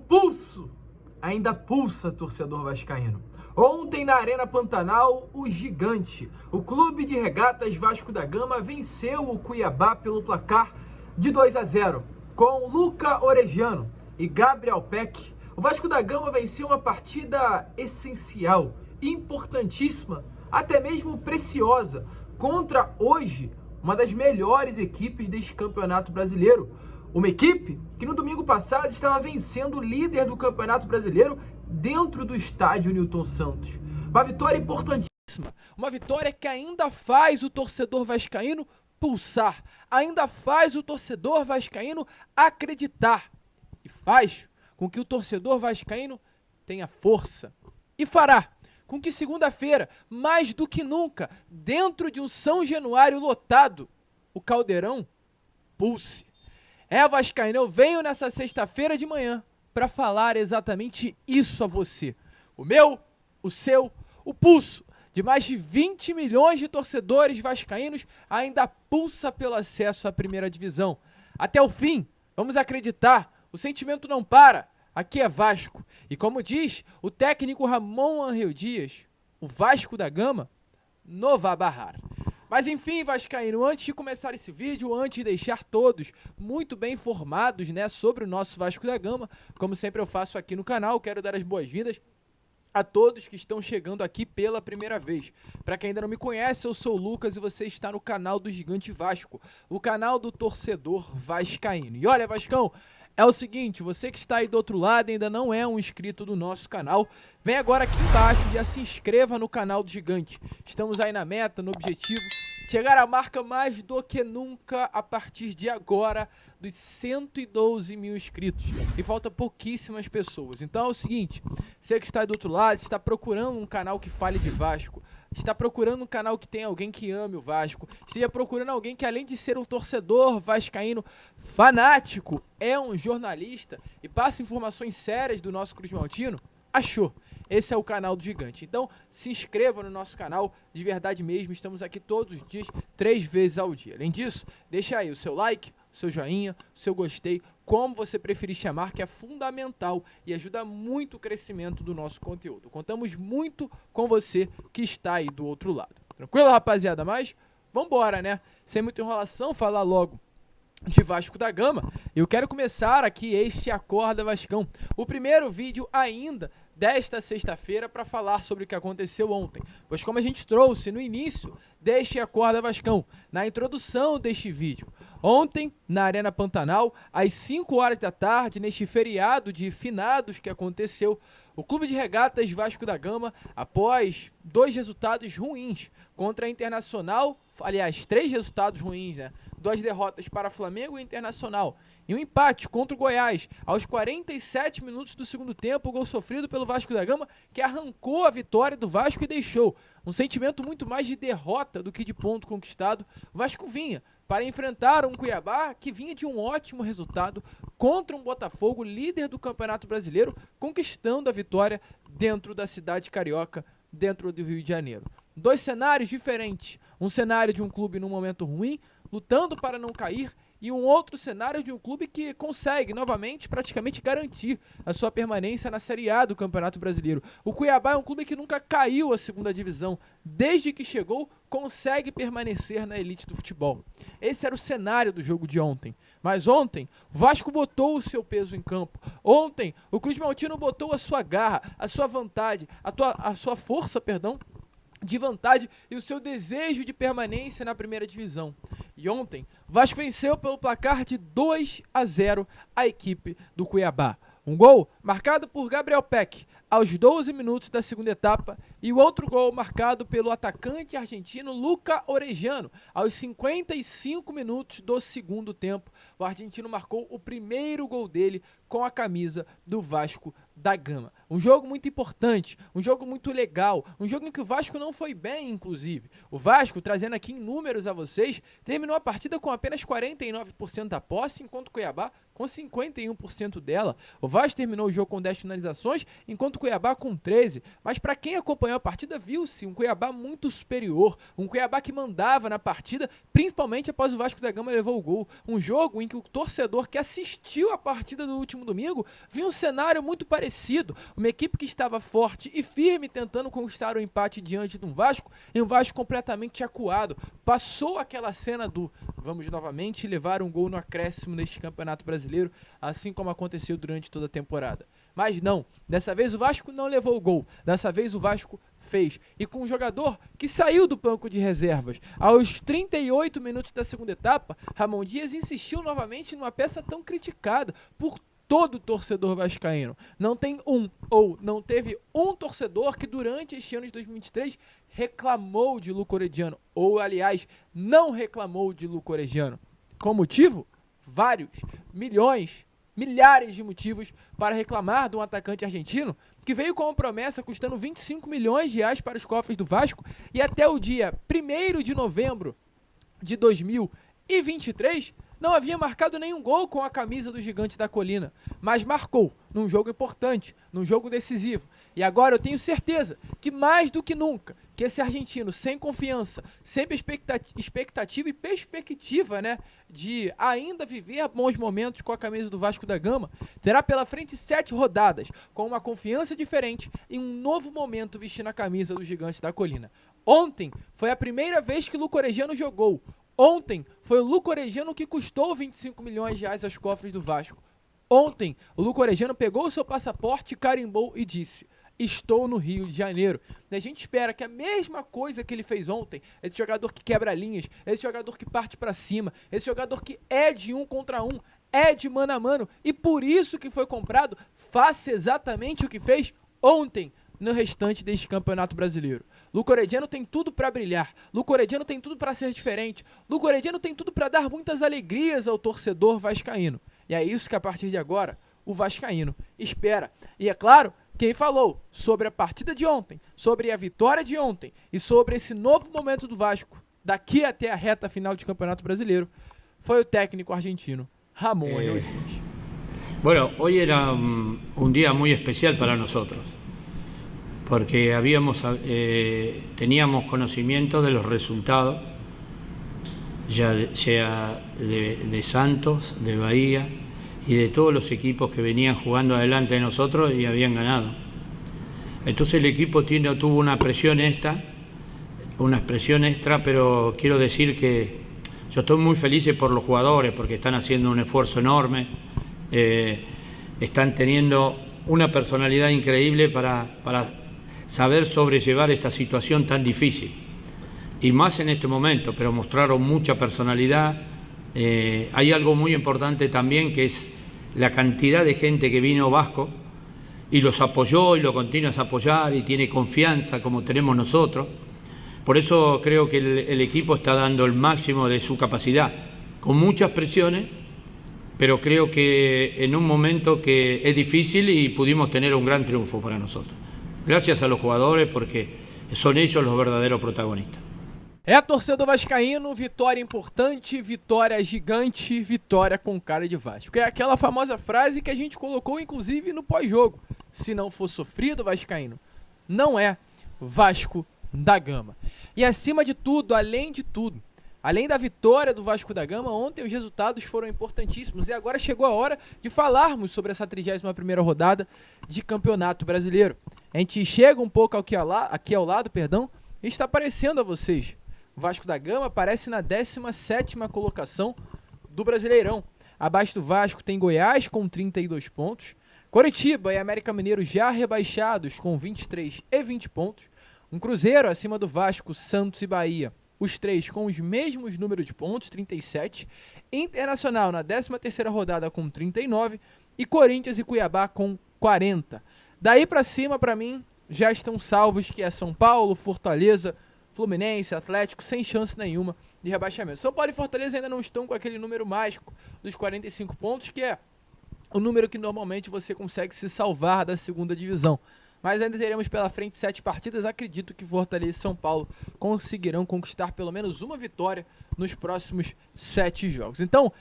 pulso ainda pulsa, torcedor vascaíno. Ontem, na Arena Pantanal, o gigante, o Clube de Regatas Vasco da Gama, venceu o Cuiabá pelo placar de 2-0, com Luca Orejano e Gabriel Peck. O Vasco da Gama venceu uma partida essencial, importantíssima, até mesmo preciosa, contra hoje uma das melhores equipes deste campeonato brasileiro. Uma equipe que no domingo passado estava vencendo o líder do Campeonato Brasileiro dentro do estádio Newton Santos. Uma vitória importantíssima, uma vitória que ainda faz o torcedor vascaíno pulsar, ainda faz o torcedor vascaíno acreditar e faz com que o torcedor vascaíno tenha força e fará com que segunda-feira, mais do que nunca, dentro de um São Januário lotado, o Caldeirão pulse. Vascaíno, eu venho nessa sexta-feira de manhã para falar exatamente isso a você. O meu, o seu, o pulso de mais de 20 milhões de torcedores vascaínos ainda pulsa pelo acesso à primeira divisão. Até o fim, vamos acreditar, o sentimento não para, aqui é Vasco. E como diz o técnico Ramon Angel Dias, o Vasco da Gama não vai barrar. Mas enfim, vascaíno, antes de começar esse vídeo, antes de deixar todos muito bem informados, sobre o nosso Vasco da Gama, como sempre eu faço aqui no canal, quero dar as boas-vindas a todos que estão chegando aqui pela primeira vez. Para quem ainda não me conhece, eu sou o Lucas e você está no canal do Gigante Vasco, o canal do torcedor vascaíno. E olha, Vascão, é o seguinte, você que está aí do outro lado e ainda não é um inscrito do nosso canal, vem agora aqui embaixo e já se inscreva no canal do Gigante. Estamos aí na meta, no objetivo, chegar à marca mais do que nunca a partir de agora dos 112 mil inscritos. E falta pouquíssimas pessoas. Então é o seguinte, você que está aí do outro lado, está procurando um canal que fale de Vasco, está procurando um canal que tenha alguém que ame o Vasco, esteja procurando alguém que além de ser um torcedor vascaíno fanático, é um jornalista e passa informações sérias do nosso Cruz Maltino, achou. Esse é o canal do Gigante. Então, se inscreva no nosso canal, de verdade mesmo, estamos aqui todos os dias, 3 vezes ao dia. Além disso, deixa aí o seu like, o seu joinha, o seu gostei, como você preferir chamar, que é fundamental e ajuda muito o crescimento do nosso conteúdo. Contamos muito com você que está aí do outro lado. Tranquilo, rapaziada? Mas, vambora, Sem muita enrolação, falar logo de Vasco da Gama. Eu quero começar aqui este Acorda Vascão, o primeiro vídeo ainda desta sexta-feira para falar sobre o que aconteceu ontem, pois como a gente trouxe no início deste Acorda Vascão, na introdução deste vídeo, ontem na Arena Pantanal, às 5 horas da tarde, neste feriado de finados que aconteceu, o Clube de Regatas Vasco da Gama, após 2 resultados ruins contra a Internacional, aliás, 3 resultados ruins, 2 derrotas para Flamengo e Internacional, e um empate contra o Goiás, aos 47 minutos do segundo tempo, o gol sofrido pelo Vasco da Gama, que arrancou a vitória do Vasco e deixou um sentimento muito mais de derrota do que de ponto conquistado. O Vasco vinha para enfrentar um Cuiabá que vinha de um ótimo resultado contra um Botafogo, líder do Campeonato Brasileiro, conquistando a vitória dentro da cidade carioca, dentro do Rio de Janeiro. 2 cenários diferentes, um cenário de um clube num momento ruim, lutando para não cair, e um outro cenário de um clube que consegue, novamente, praticamente garantir a sua permanência na Série A do Campeonato Brasileiro. O Cuiabá é um clube que nunca caiu à segunda divisão. Desde que chegou, consegue permanecer na elite do futebol. Esse era o cenário do jogo de ontem. Mas ontem, o Vasco botou o seu peso em campo. Ontem, o Cruz Maltino botou a sua garra, a sua vontade, a sua força, de vontade e o seu desejo de permanência na primeira divisão. E ontem, o Vasco venceu pelo placar de 2-0 a equipe do Cuiabá. Um gol marcado por Gabriel Peck aos 12 minutos da segunda etapa e o outro gol marcado pelo atacante argentino Luca Orejano aos 55 minutos do segundo tempo. O argentino marcou o primeiro gol dele com a camisa do Vasco da Gama. Um jogo muito importante, um jogo muito legal, um jogo em que o Vasco não foi bem, inclusive. O Vasco, trazendo aqui em números a vocês, terminou a partida com apenas 49% da posse, enquanto o Cuiabá com 51% dela. O Vasco terminou o jogo com 10 finalizações, enquanto o Cuiabá com 13. Mas para quem acompanhou a partida, viu-se um Cuiabá muito superior, um Cuiabá que mandava na partida, principalmente após o Vasco da Gama levar o gol. Um jogo em que o torcedor que assistiu a partida do último domingo viu um cenário muito parecido. Uma equipe que estava forte e firme tentando conquistar o empate diante de um Vasco, e um Vasco completamente acuado. Passou aquela cena do vamos novamente levar um gol no acréscimo neste Campeonato Brasileiro, assim como aconteceu durante toda a temporada. Mas não, dessa vez o Vasco não levou o gol, dessa vez o Vasco fez. E com um jogador que saiu do banco de reservas. Aos 38 minutos da segunda etapa, Ramon Dias insistiu novamente numa peça tão criticada por todo torcedor vascaíno. Não teve um torcedor que durante este ano de 2023 reclamou de Luco Orediano, ou aliás, não reclamou de Luco Orediano. Qual motivo? Vários, milhares de motivos para reclamar de um atacante argentino que veio com uma promessa custando 25 milhões de reais para os cofres do Vasco e até o dia 1º de novembro de 2023 não havia marcado nenhum gol com a camisa do Gigante da Colina, mas marcou num jogo importante, num jogo decisivo. E agora eu tenho certeza que mais do que nunca, que esse argentino sem confiança, sem expectativa e perspectiva, né, de ainda viver bons momentos com a camisa do Vasco da Gama, terá pela frente 7 rodadas, com uma confiança diferente e um novo momento vestindo a camisa do Gigante da Colina. Ontem foi a primeira vez que Luco Orediano jogou. Ontem foi o Luco Orediano que custou 25 milhões de reais aos cofres do Vasco. Ontem o Luco Orediano pegou o seu passaporte, carimbou e disse: estou no Rio de Janeiro. E a gente espera que a mesma coisa que ele fez ontem, esse jogador que quebra linhas, esse jogador que parte pra cima, esse jogador que é de 1 contra 1, é de mano a mano, e por isso que foi comprado, faça exatamente o que fez ontem no restante deste Campeonato Brasileiro. Luco Orediano tem tudo para brilhar, Luco Orediano tem tudo para ser diferente, Luco Orediano tem tudo para dar muitas alegrias ao torcedor vascaíno. E é isso que a partir de agora o vascaíno espera. E é claro, quem falou sobre a partida de ontem, sobre a vitória de ontem e sobre esse novo momento do Vasco daqui até a reta final de Campeonato Brasileiro foi o técnico argentino Ramon Dias. Bueno, hoy era un día muy especial para nosotros, porque teníamos conocimiento de los resultados, ya sea de Santos, de Bahía y de todos los equipos que venían jugando adelante de nosotros y habían ganado. Entonces el equipo tuvo una presión extra, pero quiero decir que yo estoy muy feliz por los jugadores porque están haciendo un esfuerzo enorme, están teniendo una personalidad increíble para saber sobrellevar esta situación tan difícil, y más en este momento, pero mostraron mucha personalidad. Hay algo muy importante también, que es la cantidad de gente que vino Vasco y los apoyó y lo continúa a apoyar y tiene confianza como tenemos nosotros. Por eso creo que el equipo está dando el máximo de su capacidad, con muchas presiones, pero creo que en un momento que es difícil y pudimos tener un gran triunfo para nosotros. Gracias a los jugadores, porque son ellos los verdaderos protagonistas. É, torcedor vascaíno, vitória importante, vitória gigante, vitória com cara de Vasco. É aquela famosa frase que a gente colocou inclusive no pós-jogo: se não for sofrido, vascaíno, não é Vasco da Gama. E acima de tudo, além de tudo, além da vitória do Vasco da Gama, ontem os resultados foram importantíssimos e agora chegou a hora de falarmos sobre essa 31ª rodada de Campeonato Brasileiro. A gente chega um pouco aqui ao lado, e está aparecendo a vocês. O Vasco da Gama aparece na 17ª colocação do Brasileirão. Abaixo do Vasco tem Goiás com 32 pontos, Coritiba e América Mineiro já rebaixados com 23 e 20 pontos, um Cruzeiro acima do Vasco, Santos e Bahia, os três com os mesmos números de pontos, 37, Internacional na 13ª rodada com 39 e Corinthians e Cuiabá com 40. Daí pra cima, pra mim, já estão salvos, que é São Paulo, Fortaleza, Fluminense, Atlético, sem chance nenhuma de rebaixamento. São Paulo e Fortaleza ainda não estão com aquele número mágico dos 45 pontos, que é o número que normalmente você consegue se salvar da segunda divisão. Mas ainda teremos pela frente 7 partidas. Acredito que Fortaleza e São Paulo conseguirão conquistar pelo menos uma vitória nos próximos 7 jogos. Então,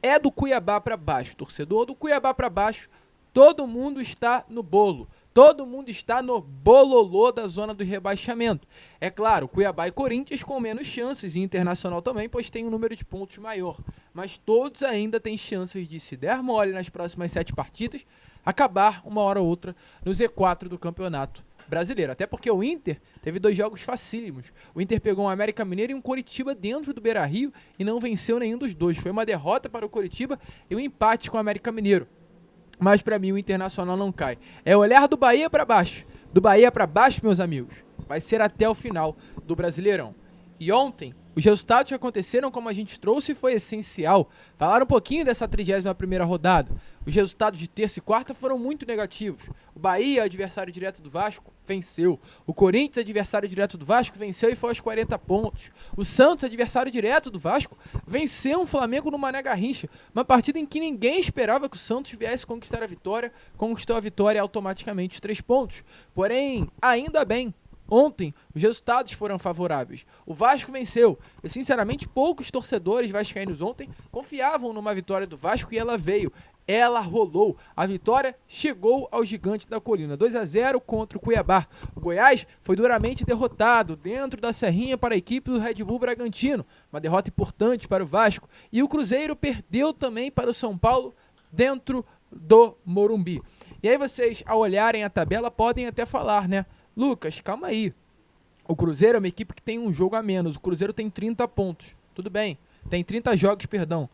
é do Cuiabá para baixo, torcedor. Do Cuiabá para baixo, todo mundo está no bolo. Todo mundo está no bololô da zona do rebaixamento. É claro, Cuiabá e Corinthians com menos chances, e Internacional também, pois tem um número de pontos maior. Mas todos ainda têm chances de, se der mole nas próximas 7 partidas, acabar uma hora ou outra no Z4 do Campeonato Brasileiro. Até porque o Inter teve 2 jogos facílimos. O Inter pegou um América Mineiro e um Coritiba dentro do Beira-Rio e não venceu nenhum dos dois. Foi uma derrota para o Coritiba e um empate com o América Mineiro. Mas para mim o Internacional não cai. É olhar do Bahia para baixo. Do Bahia para baixo, meus amigos, vai ser até o final do Brasileirão. E ontem, os resultados que aconteceram, como a gente trouxe, foi essencial. Falar um pouquinho dessa 31ª rodada. Os resultados de terça e quarta foram muito negativos. O Bahia, adversário direto do Vasco, venceu. O Corinthians, adversário direto do Vasco, venceu e foi aos 40 pontos. O Santos, adversário direto do Vasco, venceu o Flamengo no Mané Garrincha. Uma partida em que ninguém esperava que o Santos viesse conquistar a vitória. Conquistou a vitória automaticamente os 3 pontos. Porém, ainda bem, ontem, os resultados foram favoráveis. O Vasco venceu. E, sinceramente, poucos torcedores vascaínos ontem confiavam numa vitória do Vasco e ela veio. Ela rolou. A vitória chegou ao Gigante da Colina. 2-0 contra o Cuiabá. O Goiás foi duramente derrotado dentro da Serrinha para a equipe do Red Bull Bragantino. Uma derrota importante para o Vasco. E o Cruzeiro perdeu também para o São Paulo dentro do Morumbi. E aí vocês, ao olharem a tabela, podem até falar, né? Lucas, calma aí. O Cruzeiro é uma equipe que tem um jogo a menos. O Cruzeiro tem 30 pontos. Tudo bem. Tem 30 jogos, perdão.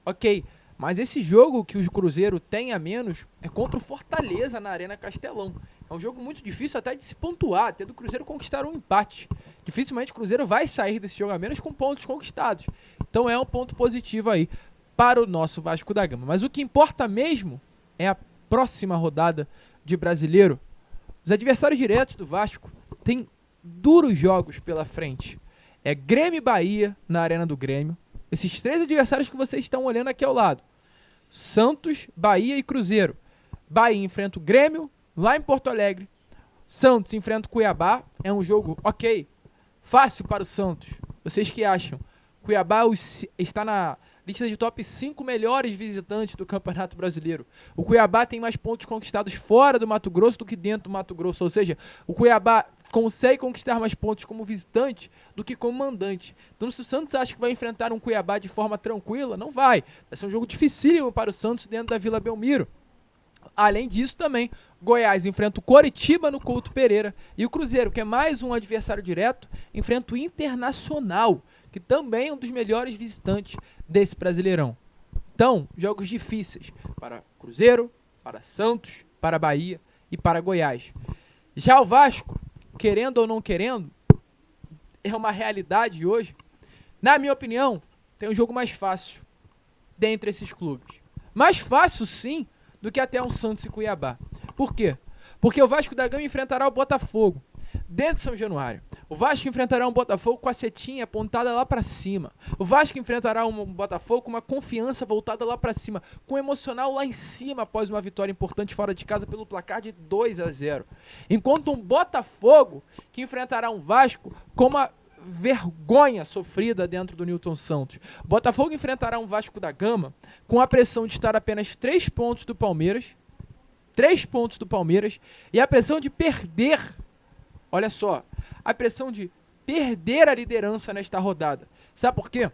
Ok. Mas esse jogo que o Cruzeiro tem a menos é contra o Fortaleza na Arena Castelão. É um jogo muito difícil até de se pontuar, até do Cruzeiro conquistar um empate. Dificilmente o Cruzeiro vai sair desse jogo a menos com pontos conquistados. Então é um ponto positivo aí para o nosso Vasco da Gama. Mas o que importa mesmo é a próxima rodada de Brasileiro. Os adversários diretos do Vasco têm duros jogos pela frente. É Grêmio e Bahia na Arena do Grêmio. Esses 3 adversários que vocês estão olhando aqui ao lado. Santos, Bahia e Cruzeiro. Bahia enfrenta o Grêmio, lá em Porto Alegre. Santos enfrenta o Cuiabá. É um jogo, ok, fácil para o Santos. Vocês que acham? Cuiabá está na lista de top 5 melhores visitantes do Campeonato Brasileiro. O Cuiabá tem mais pontos conquistados fora do Mato Grosso do que dentro do Mato Grosso. Ou seja, o Cuiabá consegue conquistar mais pontos como visitante do que como mandante. Então, se o Santos acha que vai enfrentar um Cuiabá de forma tranquila, não vai. Vai ser um jogo dificílimo para o Santos dentro da Vila Belmiro. Além disso também, Goiás enfrenta o Coritiba no Couto Pereira. E o Cruzeiro, que é mais um adversário direto, enfrenta o Internacional, que também é um dos melhores visitantes desse Brasileirão. Então, jogos difíceis para Cruzeiro, para Santos, para Bahia e para Goiás. Já o Vasco, querendo ou não querendo, é uma realidade hoje. Na minha opinião, tem um jogo mais fácil dentre esses clubes. Mais fácil, sim, do que até um Santos e Cuiabá. Por quê? Porque o Vasco da Gama enfrentará o Botafogo dentro de São Januário. O Vasco enfrentará um Botafogo com a setinha apontada lá pra cima. O Vasco enfrentará um Botafogo com uma confiança voltada lá pra cima, com o emocional lá em cima após uma vitória importante fora de casa pelo placar de 2-0. Enquanto um Botafogo que enfrentará um Vasco com uma vergonha sofrida dentro do Newton Santos. O Botafogo enfrentará um Vasco da Gama com a pressão de estar apenas 3 pontos do Palmeiras. 3 pontos do Palmeiras e a pressão de perder. Olha só, a pressão de perder a liderança nesta rodada. Sabe por quê?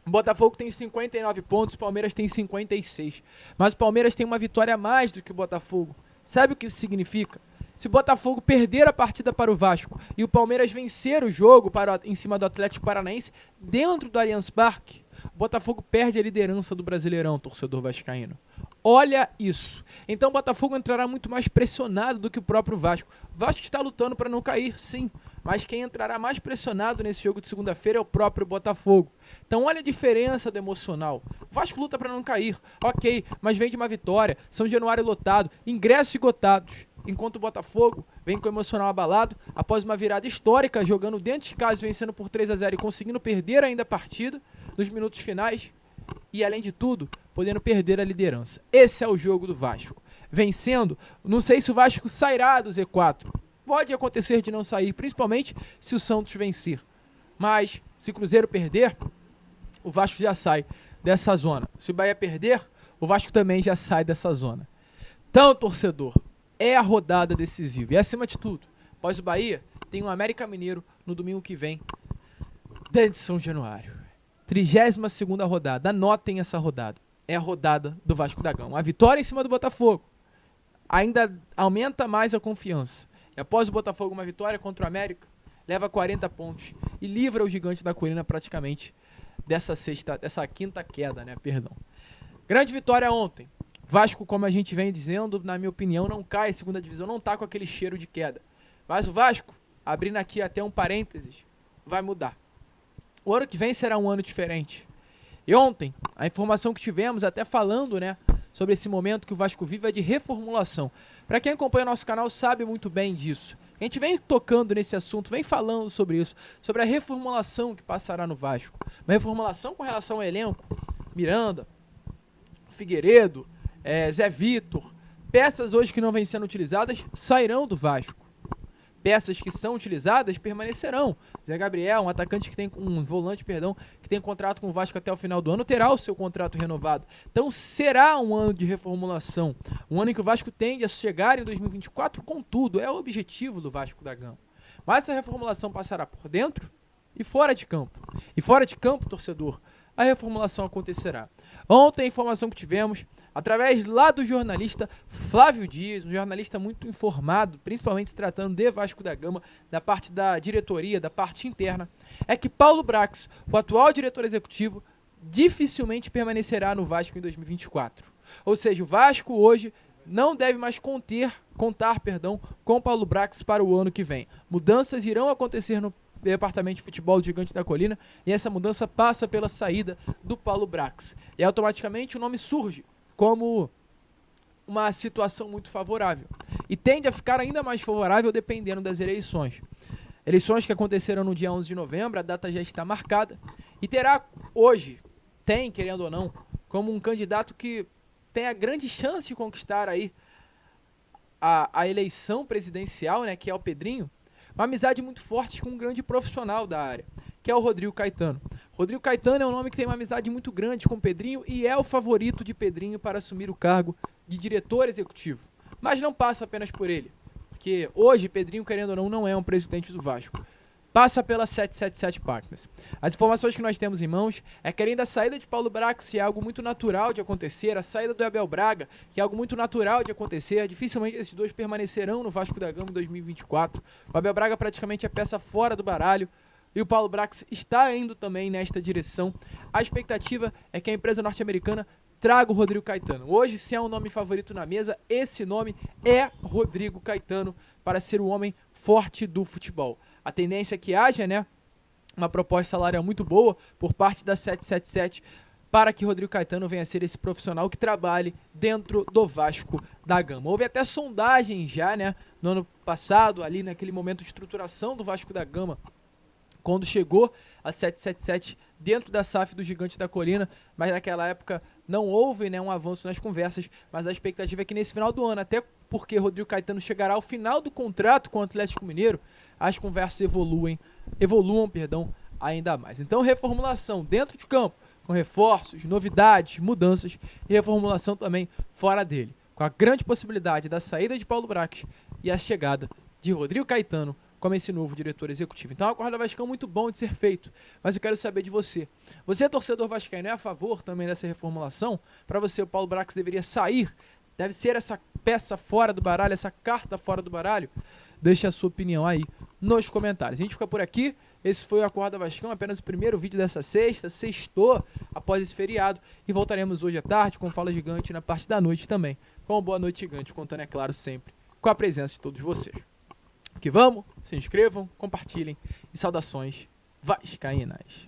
O Botafogo tem 59 pontos, o Palmeiras tem 56. Mas o Palmeiras tem uma vitória a mais do que o Botafogo. Sabe o que isso significa? Se o Botafogo perder a partida para o Vasco e o Palmeiras vencer o jogo em cima do Atlético Paranaense dentro do Allianz Parque, o Botafogo perde a liderança do Brasileirão, torcedor vascaíno. Olha isso. Então o Botafogo entrará muito mais pressionado do que o próprio Vasco. O Vasco está lutando para não cair, sim. Mas quem entrará mais pressionado nesse jogo de segunda-feira é o próprio Botafogo. Então olha a diferença do emocional. O Vasco luta para não cair, ok, mas vem de uma vitória. São Januário lotado, ingressos esgotados. Enquanto o Botafogo vem com o emocional abalado, após uma virada histórica, jogando dentro de casa, vencendo por 3-0 e conseguindo perder ainda a partida nos minutos finais. E, além de tudo, podendo perder a liderança. Esse é o jogo do Vasco. Vencendo, não sei se o Vasco sairá do Z4. Pode acontecer de não sair, principalmente se o Santos vencer. Mas, se o Cruzeiro perder, o Vasco já sai dessa zona. Se o Bahia perder, o Vasco também já sai dessa zona. Então, torcedor, é a rodada decisiva. E acima de tudo, após o Bahia, tem o América Mineiro no domingo que vem, dentro de São Januário. 32ª rodada. Anotem essa rodada. É a rodada do Vasco da Gama. A vitória em cima do Botafogo ainda aumenta mais a confiança. E após o Botafogo, uma vitória contra o América, leva 40 pontos e livra o Gigante da Colina praticamente dessa quinta queda, né? Perdão. Grande vitória ontem. Vasco, como a gente vem dizendo, na minha opinião, não cai. A segunda divisão não tá com aquele cheiro de queda. Mas o Vasco, abrindo aqui até um parênteses, vai mudar. O ano que vem será um ano diferente. E ontem, a informação que tivemos, até falando, né, sobre esse momento que o Vasco vive, é de reformulação. Para quem acompanha o nosso canal sabe muito bem disso. A gente vem tocando nesse assunto, vem falando sobre isso, sobre a reformulação que passará no Vasco. Uma reformulação com relação ao elenco. Miranda, Figueiredo, Zé Vitor. Peças hoje que não vêm sendo utilizadas sairão do Vasco. Peças que são utilizadas permanecerão. Zé Gabriel, um volante, que tem contrato com o Vasco até o final do ano, terá o seu contrato renovado. Então será um ano de reformulação. Um ano em que o Vasco tende a chegar em 2024 com tudo. É o objetivo do Vasco da Gama. Mas essa reformulação passará por dentro e fora de campo. E fora de campo, torcedor, a reformulação acontecerá. Ontem a informação que tivemos, através lá do jornalista Flávio Dias, um jornalista muito informado, principalmente se tratando de Vasco da Gama, da parte da diretoria, da parte interna, é que Paulo Brax, o atual diretor executivo, dificilmente permanecerá no Vasco em 2024. Ou seja, o Vasco hoje não deve mais contar com Paulo Brax para o ano que vem. Mudanças irão acontecer no departamento de futebol do Gigante da Colina e essa mudança passa pela saída do Paulo Brax. E automaticamente o nome surge como uma situação muito favorável. E tende a ficar ainda mais favorável dependendo das eleições. Eleições que aconteceram no dia 11 de novembro, a data já está marcada. E terá hoje, querendo ou não, como um candidato que tem a grande chance de conquistar aí a eleição presidencial, né, que é o Pedrinho, uma amizade muito forte com um grande profissional da área, que é o Rodrigo Caetano. Rodrigo Caetano é um nome que tem uma amizade muito grande com o Pedrinho e é o favorito de Pedrinho para assumir o cargo de diretor executivo. Mas não passa apenas por ele, porque hoje Pedrinho, querendo ou não é um presidente do Vasco. Passa pela 777 Partners. As informações que nós temos em mãos é que além da saída de Paulo Brax, que é algo muito natural de acontecer, a saída do Abel Braga, que é algo muito natural de acontecer, dificilmente esses dois permanecerão no Vasco da Gama em 2024. O Abel Braga praticamente é peça fora do baralho e o Paulo Brax está indo também nesta direção. A expectativa é que a empresa norte-americana traga o Rodrigo Caetano. Hoje, se é um nome favorito na mesa, esse nome é Rodrigo Caetano para ser o homem forte do futebol. A tendência é que haja, né, uma proposta salarial muito boa por parte da 777 para que Rodrigo Caetano venha a ser esse profissional que trabalhe dentro do Vasco da Gama. Houve até sondagem já, né, no ano passado, ali naquele momento de estruturação do Vasco da Gama, quando chegou a 777 dentro da SAF do Gigante da Colina, mas naquela época não houve, né, um avanço nas conversas, mas a expectativa é que nesse final do ano, até porque Rodrigo Caetano chegará ao final do contrato com o Atlético Mineiro, as conversas evoluam ainda mais. Então, reformulação dentro de campo, com reforços, novidades, mudanças, e reformulação também fora dele, com a grande possibilidade da saída de Paulo Brax e a chegada de Rodrigo Caetano como esse novo diretor executivo. Então, é um acordo vascaíno muito bom de ser feito, mas eu quero saber de você. Você, torcedor vascaíno, é a favor também dessa reformulação? Para você, o Paulo Brax deveria sair? Deve ser essa peça fora do baralho, essa carta fora do baralho? Deixe a sua opinião aí nos comentários. A gente fica por aqui. Esse foi o Acorda Vascão, apenas o primeiro vídeo dessa sextou após esse feriado. E voltaremos hoje à tarde com Fala Gigante na parte da noite também. Com Boa Noite Gigante, contando, é claro, sempre com a presença de todos vocês. Que vamos, se inscrevam, compartilhem e saudações vascaínas.